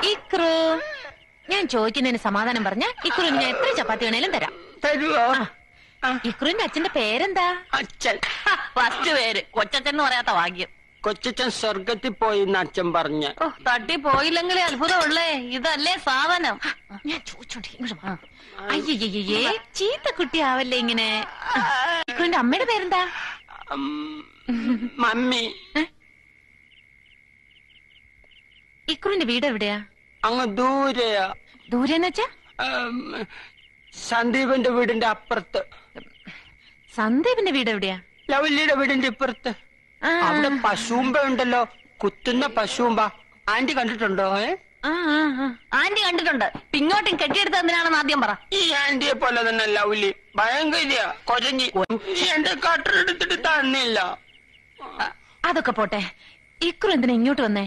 ഇക്രു, ഞാൻ ചോദിക്കുന്നതിന് സമാധാനം പറഞ്ഞ ഇക്രുവിന് ഞാൻ എത്ര ചപ്പാത്തി വേണേലും തരാം. തരുവോ? ഇക്രുവിന്റെ അച്ഛന്റെ പേരെന്താ? അച്ഛൻ. ഫസ്റ്റ് പേര് കൊച്ചച്ഛൻ എന്ന് പറയാത്ത ഭാഗ്യം. കൊച്ചച്ഛൻ സ്വർഗത്തിൽ പോയി എന്ന് അച്ഛൻ പറഞ്ഞ. ഓ, തട്ടി പോയില്ലെങ്കിലേ അത്ഭുതമുള്ളേ. ഇതല്ലേ സാധനം. ഞാൻ ചോദിച്ചോണ്ടേ. അയ്യേ, ചീത്ത കുട്ടിയാവല്ലേ ഇങ്ങനെ. ഇക്രുവിന്റെ അമ്മയുടെ പേരെന്താ? മമ്മി. ഇക്രുവിന്റെ വീട് എവിടെയാ? അങ്ങ് ദൂരെയാ. ദൂരെന്ന് വെച്ചാ? സന്ദീപിന്റെ വീടിന്റെ അപ്പുറത്ത്. സന്ദീപിന്റെ വീട് എവിടെയാ? ലവല്ലിയുടെ വീടിന്റെ ഇപ്പുറത്ത്. അവിടെ പശുമ്പ ഉണ്ടല്ലോ, കുത്തുന്ന പശുമ്പ. ആന്റി കണ്ടിട്ടുണ്ടോ? ആന്റി കണ്ടിട്ടുണ്ട്. ഇങ്ങോട്ടും കെട്ടിയെടുത്ത് എന്തിനാണെന്ന് ആദ്യം പറ. ഈ ആന്റിയെ പോലെ തന്നെ ലവ്ലി, ഭയങ്കര കൊരഞ്ഞി. എന്റെ കട്ടറെടുത്തിട്ട് തന്നില്ല. അതൊക്കെ പോട്ടെ, ഇക്രു എന്തിനാ ഇങ്ങോട്ട് വന്നേ?